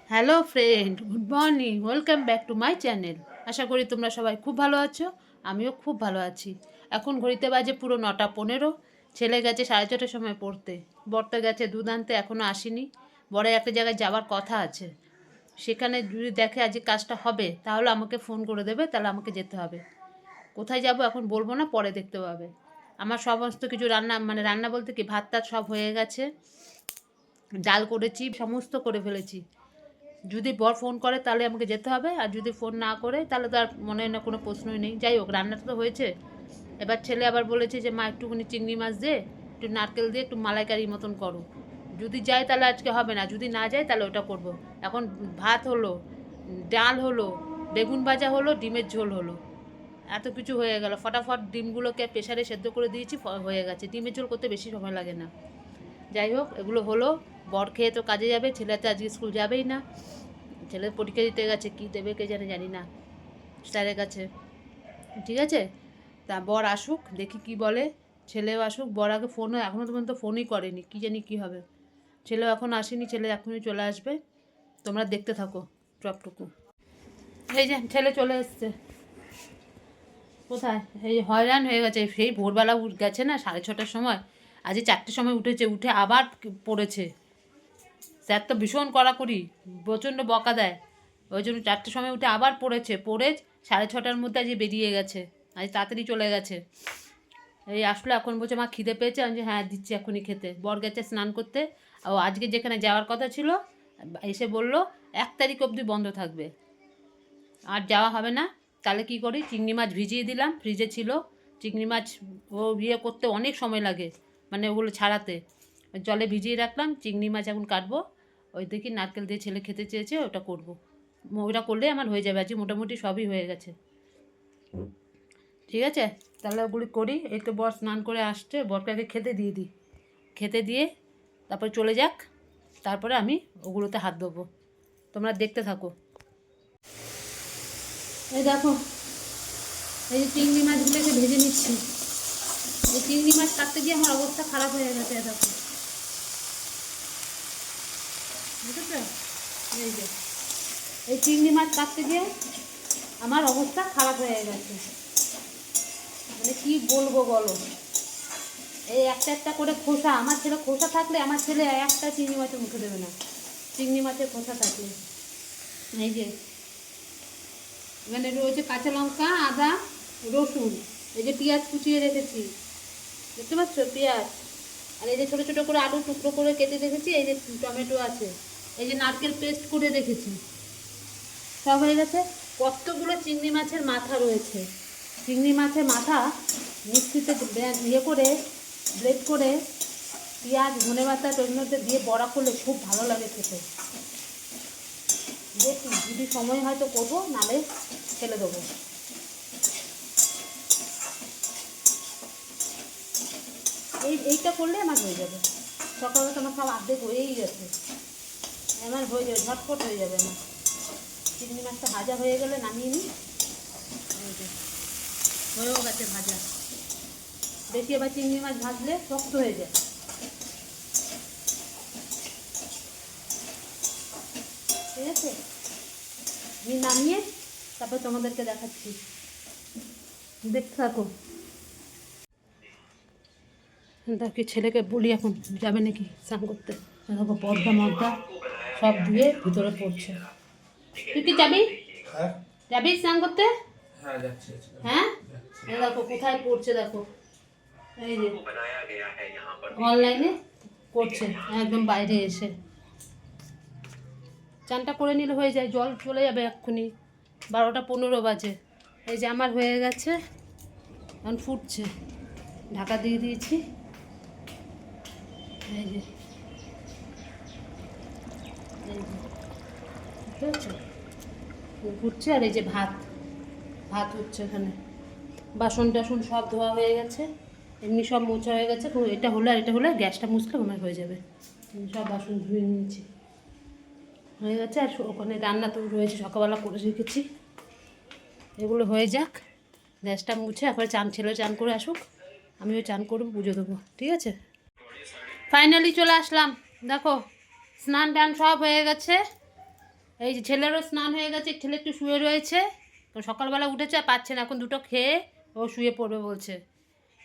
Hello friend, good morning, welcome back to my channel. আশা করি তোমরা সবাই খুব ভালো আছো। আমিও খুব ভালো আছি। এখন ঘড়িতে বাজে পুরো 9:15। ছেলে গেছে 6:30টার সময় পড়তে, বরটা গেছে দুধ আনতে, এখনও আসেনি। বরের একটা জায়গায় যাওয়ার কথা আছে, সেখানে যদি দেখে আজকে কাজটা হবে তাহলে আমাকে ফোন করে দেবে, তাহলে আমাকে যেতে হবে। কোথায় যাব এখন বলবো না, পরে দেখতে পাবে। আমার সমস্ত কিছু রান্না, মানে রান্না বলতে কি, ভাত টাত সব হয়ে গেছে, ডাল করেছি, সমস্ত করে ফেলেছি। যদি বর ফোন করে তাহলে আমাকে যেতে হবে, আর যদি ফোন না করে তাহলে তো আর মনে হয় না, কোনো প্রশ্নই নেই। যাই হোক, রান্নাটা তো হয়েছে। এবার ছেলে আবার বলেছে যে মা একটুখানি চিংড়ি মাছ দিয়ে, একটু নারকেল দিয়ে একটু মালাইকারি মতন করো। যদি যাই তাহলে আজকে হবে না, যদি না যাই তাহলে ওটা করব। এখন ভাত হলো, ডাল হলো, বেগুন ভাজা হলো, ডিমের ঝোল হলো, এত কিছু হয়ে গেল। ফটাফট ডিমগুলোকে প্রেশারে সেদ্ধ করে দিয়েছি, হয়ে গেছে। ডিমের ঝোল করতে বেশি সময় লাগে না। যাই হোক, এগুলো হলো। বর খেয়ে তো কাজে যাবে, ছেলে তো আজকে স্কুল যাবেই না। ছেলে পরীক্ষা দিতে গেছে, কী দেবে কে জানি না, স্যারের কাছে। ঠিক আছে, তা বর আসুক, দেখি কি বলে। ছেলেও আসুক, বর আগে ফোনও এখনও পর্যন্ত ফোনই করেনি, কী জানি কী হবে। ছেলেও এখন আসেনি, ছেলে এখনই চলে আসবে। তোমরা দেখতে থাকো সবটুকু। এই যে ছেলে চলে এসছে। কোথায়? এই হয়রান হয়ে গেছে, সেই ভোরবেলা গেছে না 6:30টার সময়, আজকে 4টের সময় উঠেছে, উঠে আবার পড়েছে। স্যার তো ভীষণ কড়াকড়ি, প্রচণ্ড বকা দেয়। ওই জন্য 4টের সময় উঠে আবার পড়েছে, পড়ে 6:30টার মধ্যে আজ বেরিয়ে গেছে, আজ তাড়াতাড়ি চলে গেছে। এই আসলে এখন বলছে মা খিদে পেয়েছে, আমি যে হ্যাঁ দিচ্ছি এখনই খেতে। বর গেছে স্নান করতে। ও আজকে যেখানে যাওয়ার কথা ছিল, এসে বলল 1 তারিখ অবধি বন্ধ থাকবে, আর যাওয়া হবে না। তাহলে কি করি, চিংড়ি মাছ ভিজিয়ে দিলাম, ফ্রিজে ছিল। চিংড়ি মাছ ও করতে অনেক সময় লাগে, মানে ওগুলো ছাড়াতে। জলে ভিজিয়ে রাখলাম, চিংড়ি মাছ এখন কাটবো। ওই দেখি নারকেল দিয়ে ছেলে খেতে চেয়েছে, ওটা করব। ওটা করলে আমার হয়ে যাবে, আজকে মোটামুটি সবই হয়ে গেছে। ঠিক আছে, তাহলে ওগুলি করি। এই তো বর স্নান করে আসছে, বরকে আগে খেতে দিয়ে দিই। খেতে দিয়ে তারপর চলে যাক, তারপরে আমি ওগুলোতে হাত দেবো। তোমরা দেখতে থাকো। এই দেখো, এই যে চিংড়ি মাছগুলোকে ভেজে নিচ্ছি। এই চিংড়ি মাছ কাটতে গিয়ে আমার অবস্থা খারাপ হয়ে গেছে। দেখো, বুঝেছো? এই যে এই চিংড়ি মাছ কাটতে গিয়ে আমার অবস্থা খারাপ হয়ে গেছে, মানে কি বলবো বলো। এই একটা একটা করে খোসা, আমার ছেলে খোসা থাকলে, আমার ছেলে একটা চিংড়ি মাছের মুখে দেবে না, চিংড়ি মাছের খোসা থাকলে। এই যে এখানে রয়েছে কাঁচা লঙ্কা, আদা, রসুন, এই যে পেঁয়াজ কুচিয়ে রেখেছি, দেখতে পাচ্ছ পেঁয়াজ। আর এই যে ছোটো ছোটো করে আলু টুকরো করে কেটে রেখেছি, এই যে টমেটো আছে, এই যে নারকেল পেস্ট করে রেখেছি, সব হয়ে গেছে। কতগুলো চিংড়ি মাছের মাথা রয়েছে। চিংড়ি মাছের মাথা মিক্সিতে করে, ব্লেড করে, পেঁয়াজ, ধনে পাতা ওর মধ্যে দিয়ে বড়া করলে খুব ভালো লাগে খেতে। দেখি যদি সময় হয় তো করবো, নালে ফেলে দেবো। এইটা করলে আমার হয়ে যাবে। সকালে তোমার সব অর্ধেক হয়েই গেছে, আমার হয়ে যাবে, ঝটপট হয়ে যাবে আমার। চিংড়ি মাছটা ভাজা হয়ে গেলে নামিয়ে নিই। হয়েও গেছে ভাজা। বেশি আবার চিংড়ি মাছ ভাজলে শক্ত হয়ে যায়। ঠিক আছে, আমি নামিয়ে তারপর তোমাদেরকে দেখাচ্ছি, দেখতে থাকো। দেখি ছেলেকে বলি এখন যাবে নাকি স্নান করতে। দেখো পর্দা মর্দা সব দিয়ে ভিতরে পড়ছে। তুই কি যাবি? যাবি স্নান করতে? হ্যাঁ, দেখো কোথায় পড়ছে, দেখো এই যে অনলাইনে করছে, একদম বাইরে এসে। চানটা করে নিলে হয়ে যায়, জল চলে যাবে এক্ষুনি। 12টা 15 বাজে। এই যে আমার হয়ে গেছে, এখন ফুটছে, ঢাকা দিয়ে দিয়েছি। এই যে ঠিক আছে, ফুটছে। আর এই যে ভাত ভাত হচ্ছে এখানে। বাসন টাসন সব ধোয়া হয়ে গেছে, এমনি সব মোছা হয়ে গেছে। তো এটা হলে আর এটা হলে গ্যাসটা মুছলে আমার হয়ে যাবে। সব বাসন ধুয়ে নিয়েছি, হয়ে গেছে। আর ওখানে রান্না তো রয়েছে, সকালবেলা করে রেখেছি, এগুলো হয়ে যাক। গ্যাসটা মুছে একবার ছেলে চান করে আসুক, আমিও চান করবো, পুজো দেবো। ঠিক আছে, ফাইনালি চলে আসলাম। দেখো স্নান টান সব হয়ে গেছে, এই যে ছেলেরও স্নান হয়ে গেছে, ছেলে একটু শুয়ে রয়েছে, তো সকালবেলা উঠেছে আর পাচ্ছে না, এখন দুটো খেয়ে ও শুয়ে পড়বে বলছে।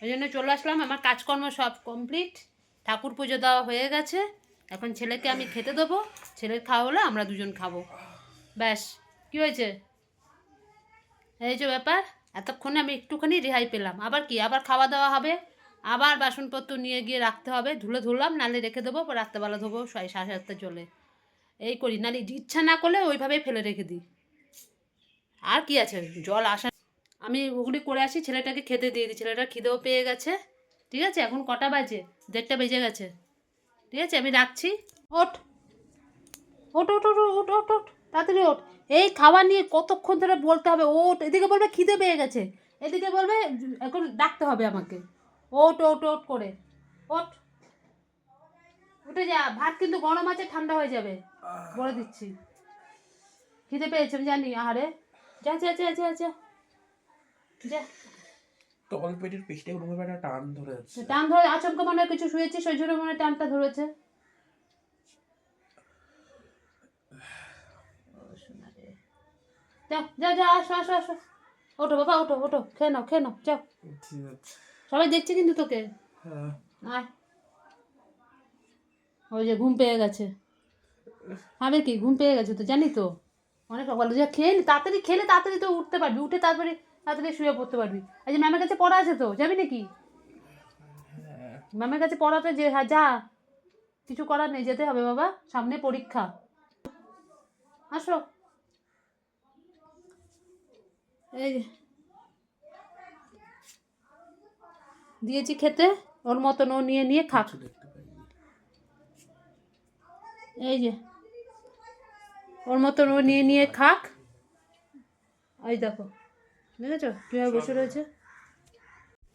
ওই জন্য চলে আসলাম, আমার কাজকর্ম সব কমপ্লিট, ঠাকুর পুজো দেওয়া হয়ে গেছে, এখন ছেলেকে আমি খেতে দেবো, ছেলের খাওয়া হলে আমরা দুজন খাবো, ব্যাস। কী হয়েছে? এই যে ব্যাপার, এতক্ষণে আমি একটুখানি রেহাই পেলাম, আবার কি আবার খাওয়া দাওয়া হবে, আবার বাসনপত্র নিয়ে গিয়ে রাখতে হবে, ধুলাম, নালে রেখে দেবো, রাত্রেবেলা ধোবো 7:30 চলে, এই করি, নালে ইচ্ছা না করলে ওইভাবেই ফেলে রেখে দিই। আর কি আছে, জল আসা, আমি ওগুলি করে আসি, ছেলেটাকে খেতে দিয়ে দিই, ছেলেটা খিদেও পেয়ে গেছে। ঠিক আছে, এখন কটা বাজে? 1:30 বেজে গেছে। ঠিক আছে, আমি রাখছি। ওঠ ওঠ ওঠ ওঠ ওঠ ওঠ ওঠ, তাড়াতাড়ি ওঠ। এই খাওয়া নিয়ে কতক্ষণ ধরে বলতে হবে, ওঠ, এদিকে বলবে খিদে পেয়ে গেছে, এদিকে বলবে এখন ডাকতে হবে আমাকে, ওঠ ওঠ ওঠ করে, ওঠ, উঠে যা, ভাত কিন্তু গরম আছে, ঠান্ডা হয়ে যাবে বলে দিচ্ছি। খিদে পেয়েছে আমি জানি, আরে যা যা যা যা যা যা। তল পেটের পেছনে ওরকম একটা টান ধরে যাচ্ছে। টান ধরে আচমকা মনে হয় কিছু শুয়েছিস, ওই জন্য মনে হয় টানটা ধরেছে। যা যা যা, আসো আসো আসো, ওঠো বাবা, ওঠো ওঠো, খেয়ে নাও খেয়ে নাও, যাও, ঠিক আছে। সবাই দেখছে কিন্তু তোকে। হ্যাঁ। আয়, ওই যে ঘুম পেয়ে গেছে, হবে কি, ঘুম পেয়ে গেছে তো জানি তো, অনেক বলো যে খেয়ে নি, তাড়াতাড়ি খেলে তাড়াতাড়ি তো উঠতে পারবি, উঠে তাড়াতাড়ি তাড়াতাড়ি শুয়ে পড়তে পারবি। এই যে ম্যামের কাছে পড়া আছে তো, যাবি নাকি? ম্যামের কাছে পড়াতে যে, হ্যাঁ যা, কিছু করার নেই, যেতে হবে বাবা, সামনে পরীক্ষা, আসো। এই যে দিয়েছি খেতে, ওর মতন ও নিয়ে নিয়ে খাক। দেখতে পাইনি। এই যে ওর মতন ও নিয়ে নিয়ে খাক। এই দেখো, দেখেছো কীভাবে বসে রয়েছে।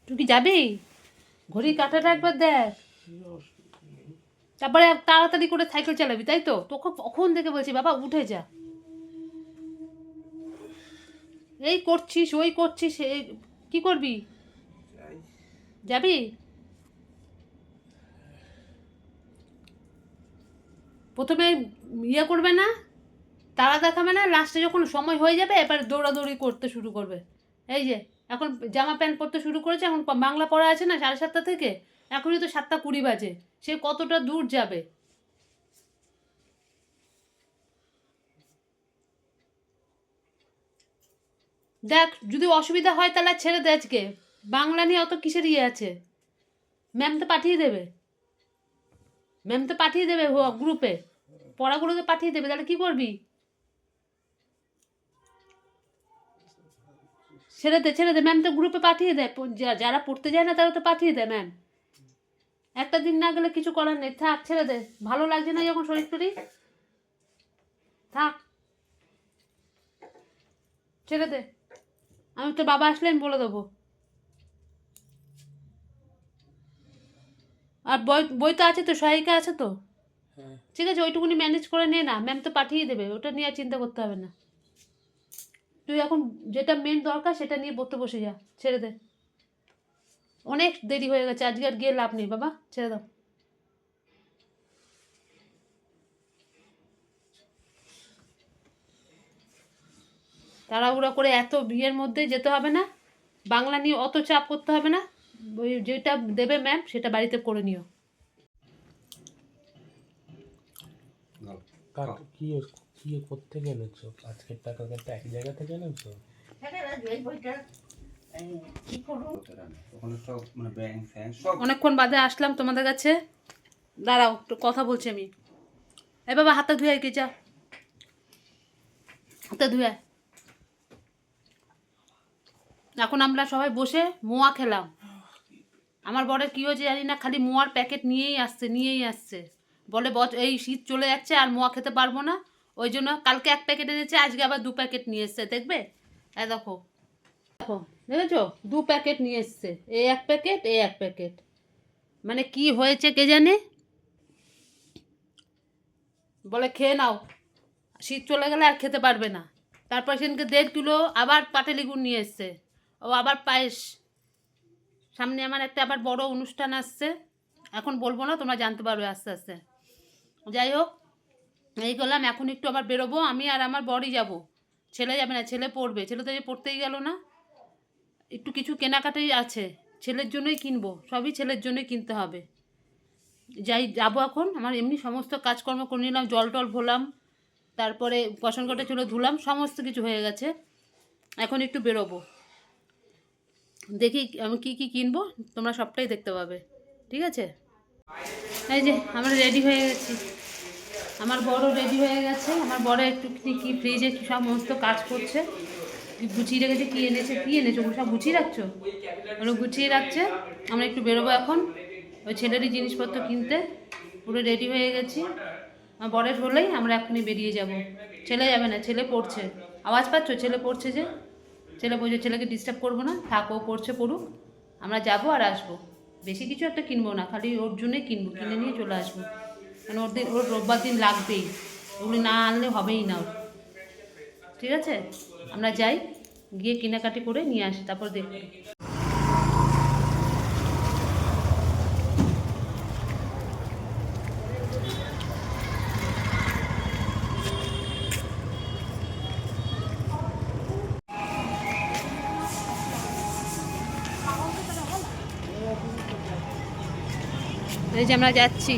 তুই কি যাবি? ঘড়ি কাঁটাটা একবার দেখ, তারপরে তাড়াতাড়ি করে সাইকেল চালাবি, তাই তো? তোকে কখন থেকে বলছি বাবা উঠে যা, এই করছিস ওই করছিস, এই কী করবি? যাবি? প্রথমে ইয়ে করবে না, তাড়া দেখাবে না, লাস্টে যখন সময় হয়ে যাবে এবার দৌড়াদৌড়ি করতে শুরু করবে। এই যে এখন জামা প্যান্ট পরতে শুরু করেছে, এখন বাংলা পড়া আছে না 7:30 থেকে, এখনই তো 7:20 বাজে, সে কতটা দূর যাবে। দেখ যদি অসুবিধা হয় তাহলে ছেড়ে দে, আজকে বাংলা নিয়ে অত কিসের ইয়ে আছে, ম্যাম তো পাঠিয়ে দেবে, ম্যাম তো পাঠিয়ে দেবে গ্রুপে, পড়াগুলো তো পাঠিয়ে দেবে, তাহলে কি করবি? ছেড়ে দে, ম্যাম তো গ্রুপে পাঠিয়ে দেয়, যারা পড়তে যায় না তারা তো পাঠিয়ে দেয় ম্যাম, একটা দিন না গেলে কিছু করার নেই, থাক ছেড়ে দে, ভালো লাগছে না যখন শরীর টরীর, থাক ছেড়ে দে, আমি তোর বাবা আসলে আমি বলে দেবো। আর বই বই তো আছে তো, সহায়িকা আছে তো, ঠিক আছে, ওইটুকুনি ম্যানেজ করে নে না, ম্যাম তো পাঠিয়ে দেবে, ওটা নিয়ে আর চিন্তা করতে হবে না। তুই এখন যেটা মেন দরকার সেটা নিয়ে পড়তে বসে যা, ছেড়ে দে, অনেক দেরি হয়ে গেছে, আজকে আর গিয়ে লাভ নেই বাবা, ছেড়ে দাও। তাড়াহুড়া করে এত বিয়ের মধ্যে যেতে হবে না, বাংলা নিয়ে অত চাপ করতে হবে না, ওই যেটা দেবে ম্যাম সেটা বাড়িতে করে নিও। কি কি কোত্থেকে এনেছো? আজকের টাকা একটা এক জায়গা থেকে এনেছো? অনেকক্ষণ বাদে আসলাম তোমাদের কাছে, দাঁড়াও একটু কথা বলছি আমি। এ বাবা হাতটা ধুয়ে কি, যা হাতটা ধুয়ে। এখন আমরা সবাই বসে মোয়া খেলাম, আমার বরের কী হয়েছে জানি না, খালি মোয়ার প্যাকেট নিয়েই আসছে, বলে এই শীত চলে যাচ্ছে আর মোয়া খেতে পারবো না, ওই জন্য কালকে 1 প্যাকেট এনেছে, আজকে আবার 2 প্যাকেট নিয়ে এসছে, দেখবে দেখো দেখো, দেখেছো 2 প্যাকেট নিয়ে এসছে, এই 1 প্যাকেট এই 1 প্যাকেট, মানে কি হয়েছে কে জানে, বলে খেয়ে নাও, শীত চলে গেলে আর খেতে পারবে না। তারপর সেদিনকে 1.5 কিলো আবার পাটালি গুড় নিয়ে এসছে, ও আবার পায়েস, সামনে আমার একটা আবার বড় অনুষ্ঠান আসছে, এখন বলবো না, তোমরা জানতে পারবে আস্তে আস্তে। যাই হোক, এই করলাম, এখন একটু আবার বেরোবো, আমি আর আমার বরই যাব, ছেলে যাবে না, ছেলে পড়বে, ছেলে তো যে পড়তেই গেল না। একটু কিছু কেনাকাটাই আছে, ছেলের জন্যই কিনবো, সবই ছেলের জন্যই কিনতে হবে। যাই যাবো এখন, আমার এমনি সমস্ত কাজকর্ম করে নিলাম, জল টল ভরলাম, তারপরে বাসন কটা চুলো ধুলাম, সমস্ত কিছু হয়ে গেছে। এখন একটু বেরোবো, দেখি আমি কি কি কিনবো, তোমরা সবটাই দেখতে পাবে, ঠিক আছে? এই যে আমরা রেডি হয়ে গেছি, আমার বড় রেডি হয়ে গেছে, আমার বড় একটু কি ফ্রিজে কি সমস্ত কাজ করছে, কি গুছিয়ে রেখেছে, কি এনেছো ওগুলো সব গুছিয়ে রাখছো, ওগুলো গুছিয়ে রাখছে। আমরা একটু বেরোবো এখন ওই ছেলেরই জিনিসপত্র কিনতে, পুরো রেডি হয়ে গেছি। আমার বরের হলেই আমরা এখনই বেরিয়ে যাব, ছেলে যাবে না, ছেলে পড়ছে, আওয়াজ পাচ্ছ, ছেলে পড়ছে যে, ছেলে বলছে ছেলেকে ডিস্টার্ব করবো না, থাক, ও পড়ছে পড়ুক, আমরা যাবো আর আসবো, বেশি কিছু একটা কিনবো না, খালি ওর জন্যই কিনবো, কিনে নিয়ে চলে আসবো, কারণ ওর রোববার দিন লাগবেই, ওগুলি না আনলে হবেই না ওর, ঠিক আছে? আমরা যাই, গিয়ে কেনাকাটি করে নিয়ে আসি, তারপর দেখব। এই যে আমরা যাচ্ছি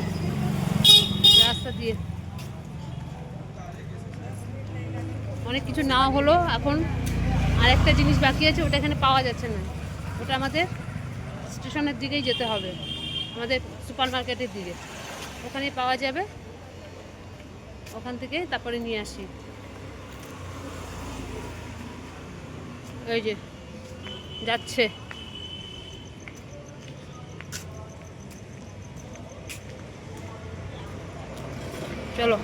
রাস্তা দিয়ে, অনেক কিছু নেওয়া হলো, এখন আরেকটা জিনিস বাকি আছে, ওটা এখানে পাওয়া যাচ্ছে না, ওটা আমাদের স্টেশনের দিকেই যেতে হবে, আমাদের সুপার মার্কেটের দিকে, ওখানেই পাওয়া যাবে, ওখান থেকে তারপরে নিয়ে আসি। ওই যে যাচ্ছে, চলো।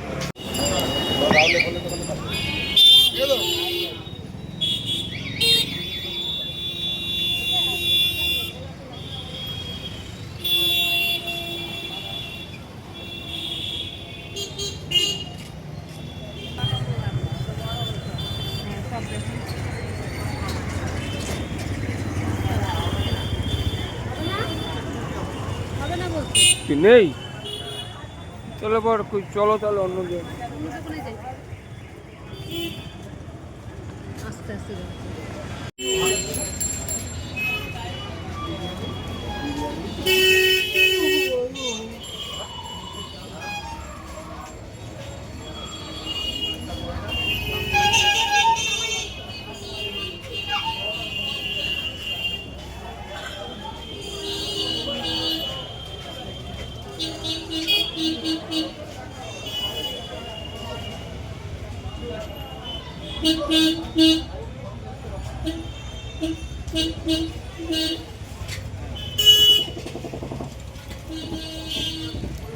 হবে না বলছি, কি নেই? চলো পর চলো তাহলে অন্য জায়গায়। দোকানে যাই, আস্তে আস্তে যাই।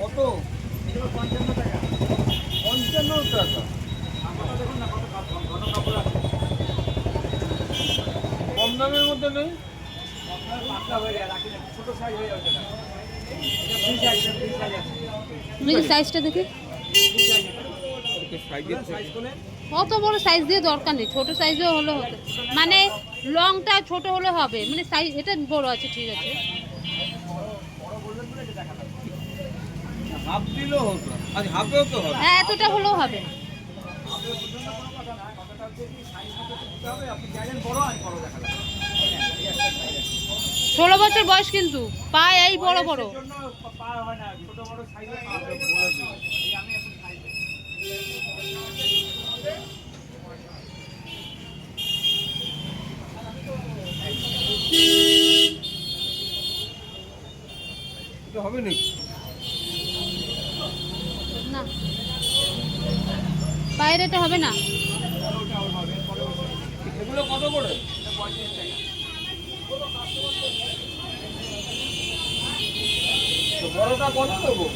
কত? 55 টাকা। 55 টাকা। কম দামের মধ্যে নেই? সাইজটা দেখি, অত বড় সাইজ দিয়ে দরকার নেই, ছোট সাইজও হলে হতো, মানে লংটা ছোট হলে হবে, মানে সাইজ এটা বড় আছে, ঠিক আছে। হাফ দিলেও হতো, আজ হাফেও তো হবে। হ্যাঁ, এতটা হলেও হবে। 16 বছর বয়স, কিন্তু পায়ে এই বড় বড়। এটা হবে নাকি? না, পায়ের এটা হবে না। এগুলো কত করে? তো বড়টা কত দেবো?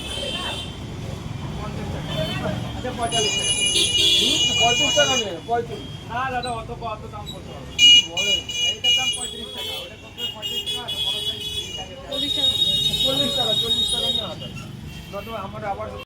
45 টাকা নেই, 35। না দাদা, অত দাম করতে হবে। বলেন এইটার দাম 35 টাকা, ওটা কত 35 টাকা, আর বড় সাইজ 30 টাকা। 40 টাকা, 40 টাকা নিয়ে আটা। নয়তো আমার আবার হবে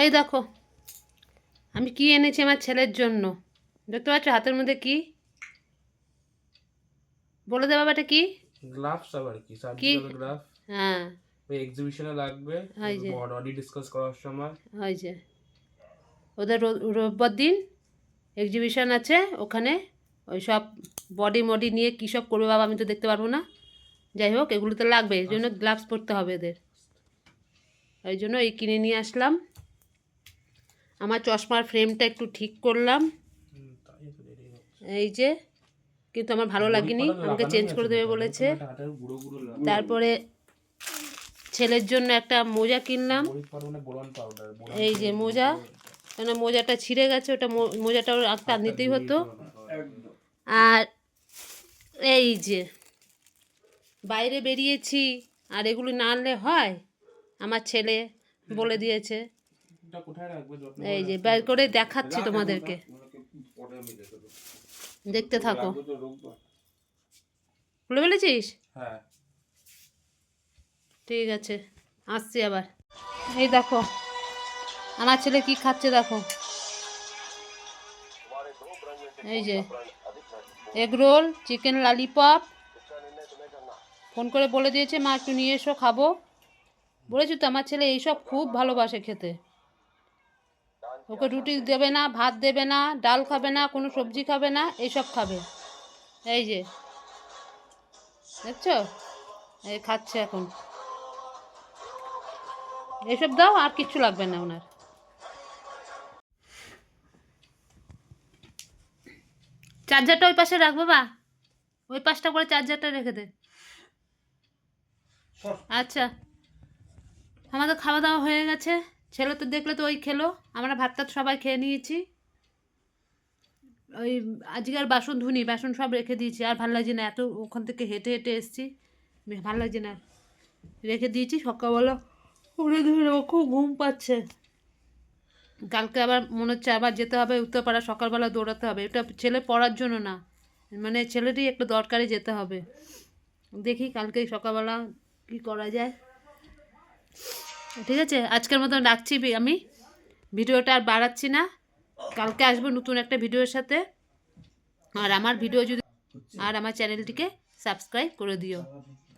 এই দেখো আমি কি এনেছি আমার ছেলের জন্য, দেখতে পাচ্ছ হাতের মধ্যে কি, বলে দে বাবা এটা কি? গ্লাভস আবার কি? কি? Surgical glove. হ্যাঁ ওই এক্সিবিশনে লাগবে ওই যে বডি ডিসকাস করার সময়। ওই যে ওদের রোববার দিন এক্সিবিশন আছে ওখানে, ওই সব বডি মডি নিয়ে কী সব করবে বাবা আমি তো দেখতে পারবো না, যাই হোক এগুলো তো লাগবে, এই জন্য গ্লাভস পরতে হবে এদের, ওই জন্য এই কিনে নিয়ে আসলাম। আমার চশমার ফ্রেমটা একটু ঠিক করলাম, তাই তো দেরি হচ্ছে। এই যে, কিন্তু আমার ভালো লাগেনি, আমাকে চেঞ্জ করে দেবে বলেছে। হাতের গুঁড়ো গুঁড়ো লাগে। তারপরে ছেলের জন্য একটা মোজা কিনলাম, বড়ি পাউডার, বোরন পাউডার। এই যে মোজা, কেন মোজাটা ছিঁড়ে গেছে, ওটা মোজাটা ওর একটা নিতেই হতো। আর এই যে বাইরে বেরিয়েছি আর এগুলো না আনলে হয়, আমার ছেলে বলে দিয়েছে, এটা কোথায় রাখবে? যত্ন এই যে বের করে দেখাচ্ছি তোমাদেরকে, দেখতে থাকো। খুলে ফেলেছিস? হ্যাঁ। ঠিক আছে আসছি আবার। এই দেখো আমার ছেলে কি খাচ্ছে দেখো, এই যে egg roll, chicken lollipop, phone করে বলে দিয়েছে মা একটু নিয়ে এসো খাবো, বলেছি তো আমার ছেলে এইসব খুব ভালোবাসে খেতে, ওকে রুটি দেবে না, ভাত দেবে না, ডাল খাবে না, কোনো সবজি খাবে না, এইসব খাবে, এই যে দেখছো এই খাচ্ছে এখন, এইসব দাও আর কিচ্ছু লাগবে না ওনার। চার্জারটা ওই পাশে রাখ বাবা, ওই পাশটা করে চার্জারটা রেখে দে। আচ্ছা আমাদের খাওয়া দাওয়া হয়ে গেছে, ছেলে তো দেখলে তো ওই খেলো, আমরা ভাত টাত সবাই খেয়ে নিয়েছি, ওই আজকে আর বাসন ধুনি, বাসন সব রেখে দিয়েছি, আর ভালো লাগছে না, এত ওখান থেকে হেঁটে হেঁটে এসেছি, ভালো লাগছে না, রেখে দিয়েছি, সকালবেলা উঠে ধুয়ে নেবো, খুব ঘুম পাচ্ছে, কালকে আবার মনে হচ্ছে আবার যেতে হবে উত্তরপাড়া, সকালবেলা দৌড়াতে হবে, এটা ছেলে পড়ার জন্য না, মানে ছেলেরই একটু দরকারে যেতে হবে, দেখি কালকে সকালবেলা কি করা যায়। ঠিক আছে আজকের মতন রাখছি আমি, ভিডিওটা আর বাড়াচ্ছি না, কালকে আসবো নতুন একটা ভিডিওর সাথে, আর আমার ভিডিও যদি, আর আমার চ্যানেলটিকে সাবস্ক্রাইব করে দিও,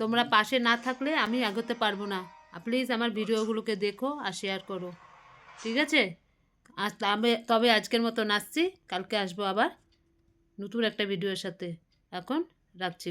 তোমরা পাশে না থাকলে আমি এগোতে পারবো না, প্লিজ আমার ভিডিওগুলোকে দেখো আর শেয়ার করো, ঠিক আছে? আজ তবে আজকের মতন আসছি, কালকে আসবো আবার নতুন একটা ভিডিওর সাথে, এখন রাখছি।